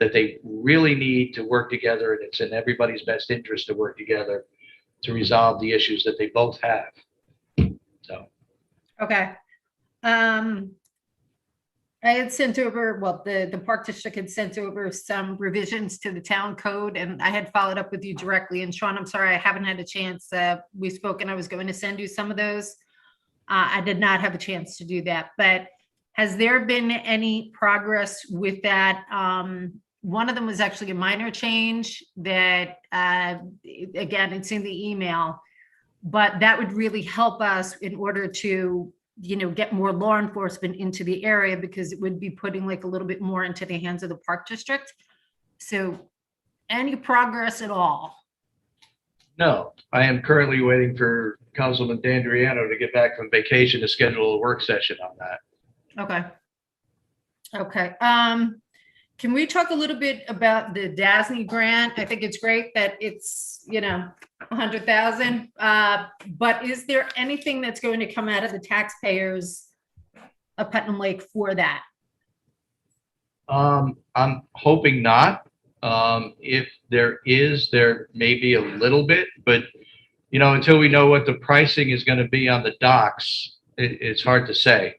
that they really need to work together, and it's in everybody's best interest to work together to resolve the issues that they both have. So. Okay. I had sent over, well, the Park District had sent over some revisions to the town code, and I had followed up with you directly. And Sean, I'm sorry, I haven't had a chance. We spoke and I was going to send you some of those. I did not have a chance to do that, but has there been any progress with that? One of them was actually a minor change that, again, it's in the email, but that would really help us in order to, get more law enforcement into the area, because it would be putting like a little bit more into the hands of the Park District. So any progress at all? No, I am currently waiting for Councilman D'Andriano to get back from vacation to schedule a work session on that. Okay. Can we talk a little bit about the DASNY grant? I think it's great that it's, 100,000. But is there anything that's going to come out of the taxpayers of Putnam Lake for that? I'm hoping not. If there is, there may be a little bit, but until we know what the pricing is going to be on the docks, it's hard to say.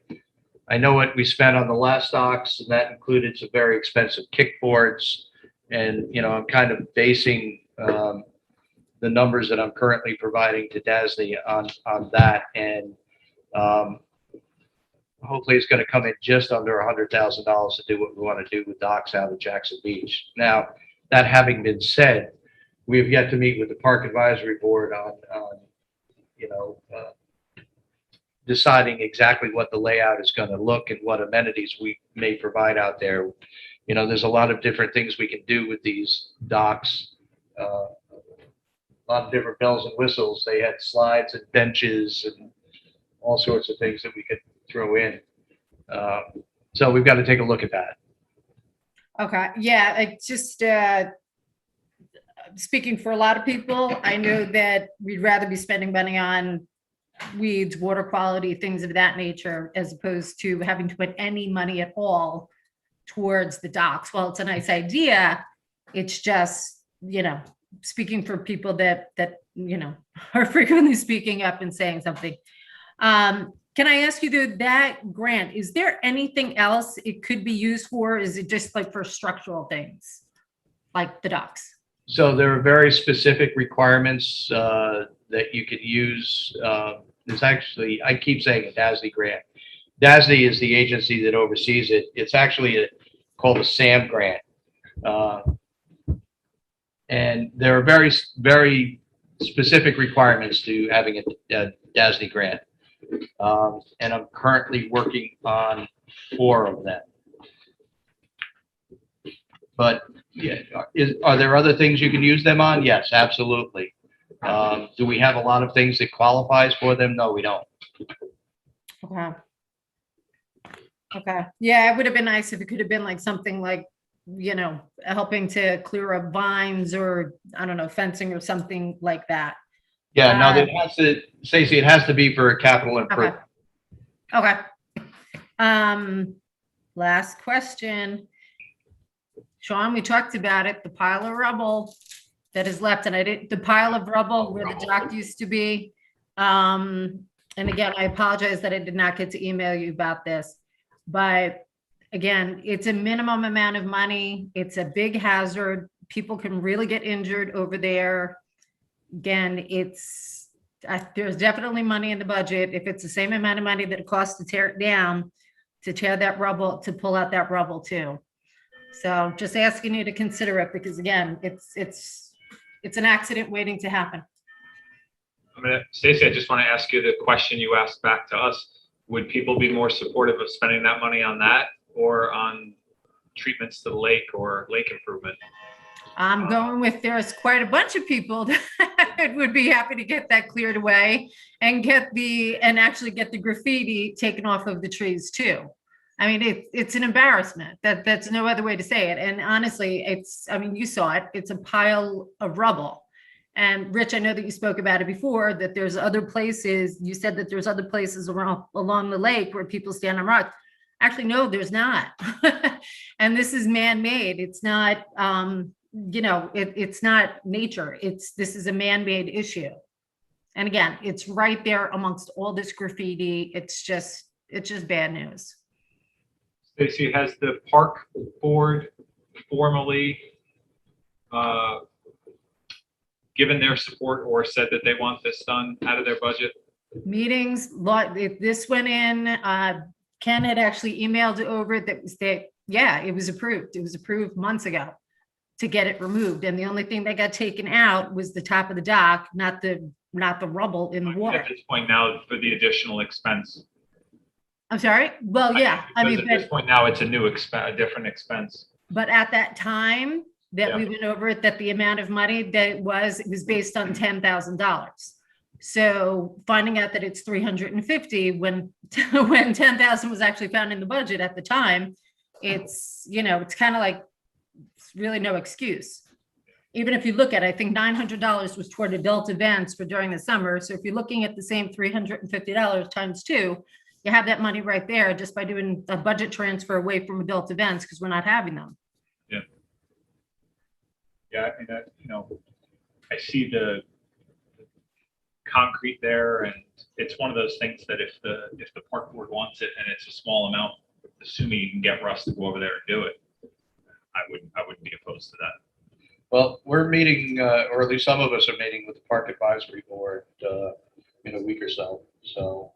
I know what we spent on the last docks, and that included some very expensive kickboards. And, I'm kind of basing the numbers that I'm currently providing to DASNY on that. And hopefully it's going to come in just under $100,000 to do what we want to do with docks out of Jackson Beach. Now, that having been said, we have yet to meet with the Park Advisory Board on deciding exactly what the layout is going to look and what amenities we may provide out there. There's a lot of different things we can do with these docks. A lot of different bells and whistles. They had slides and benches and all sorts of things that we could throw in. So we've got to take a look at that. Okay, yeah, I just, speaking for a lot of people, I know that we'd rather be spending money on weeds, water quality, things of that nature, as opposed to having to put any money at all towards the docks. Well, it's a nice idea. It's just, speaking for people that are frequently speaking up and saying something. Can I ask you, though, that grant, is there anything else it could be used for? Is it just like for structural things, like the docks? So there are very specific requirements that you could use. There's actually, I keep saying a DASNY grant. DASNY is the agency that oversees it. It's actually called a SAM grant. And there are very, very specific requirements to having a DASNY grant. And I'm currently working on 4 of them. But yeah, are there other things you can use them on? Yes, absolutely. Do we have a lot of things that qualifies for them? No, we don't. Okay. Yeah, it would have been nice if it could have been like something like, helping to clear up vines or, I don't know, fencing or something like that. Yeah, no, that has to, Stacey, it has to be for a capital improvement. Okay. Last question. Sean, we talked about it, the pile of rubble that is left, and the pile of rubble where the dock used to be. And again, I apologize that I did not get to email you about this, but again, it's a minimum amount of money. It's a big hazard. People can really get injured over there. Again, there's definitely money in the budget. If it's the same amount of money that it costs to tear it down, to tear that rubble, to pull out that rubble too. So just asking you to consider it, because again, it's an accident waiting to happen. Stacey, I just want to ask you the question you asked back to us. Would people be more supportive of spending that money on that or on treatments to the lake or lake improvement? I'm going with, there's quite a bunch of people that would be happy to get that cleared away and actually get the graffiti taken off of the trees too. I mean, it's an embarrassment. That's no other way to say it. And honestly, you saw it, it's a pile of rubble. And Rich, I know that you spoke about it before, that there's other places, you said that there's other places along the lake where people stand on rocks. Actually, no, there's not. And this is man-made. It's not, it's not nature. This is a man-made issue. And again, it's right there amongst all this graffiti. It's just bad news. Stacy, has the park board formally given their support or said that they want this done out of their budget? Meetings, this went in, Ken had actually emailed over yeah, it was approved. It was approved months ago to get it removed. And the only thing that got taken out was the top of the dock, not the rubble in the water. At this point now, for the additional expense. I'm sorry? Well, yeah, I Because mean, at this point now, it's a new expense, a different expense. but at that time that we went over it, that the amount of money that it was based on $10,000. So finding out that it's 350 when 10,000 was actually found in the budget at the time, it's, it's kind of like, it's really no excuse. Even if you look at, I think $900 was toward adult events for during the summer. So if you're looking at the same $350 times 2, you have that money right there just by doing a budget transfer away from adult events because we're not having them. Yeah, I mean, I see the concrete there, and it's one of those things that if the park board wants it and it's a small amount, assuming you can get Russ to go over there and do it, I wouldn't be opposed to that. Well, we're meeting, or at least some of us are meeting with the Park Advisory Board in a week or so. So,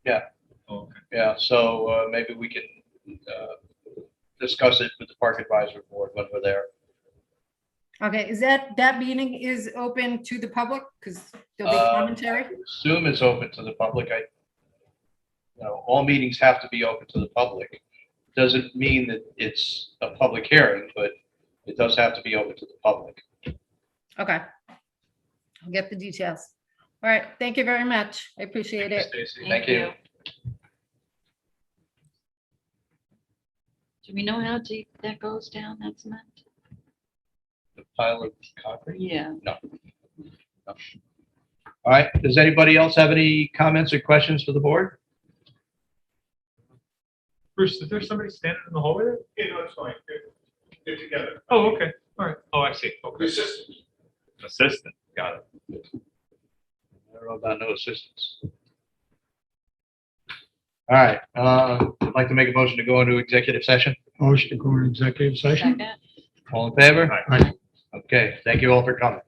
yeah. Oh, okay. Yeah, so maybe we can discuss it with the Park Advisory Board when we're there. Okay, is that meeting is open to the public? Because there'll be commentary? Zoom is open to the public. All meetings have to be open to the public. Doesn't mean that it's a public hearing, but it does have to be open to the public. Okay. I'll get the details. All right, thank you very much. I appreciate it. Stacy, thank you. Do we know how deep that goes down, that cement? The pile of concrete? Yeah. No. All right, does anybody else have any comments or questions for the board? Bruce, is there somebody standing in the hallway there? Yeah, no, it's fine. They're together. Oh, okay. All right. Oh, I see. Okay. Assistant. Got it. I don't know about no assistance. All right, I'd like to make a motion to go into executive session. Motion to go into executive session. Second. All in favor? Aye. Okay, thank you all for coming.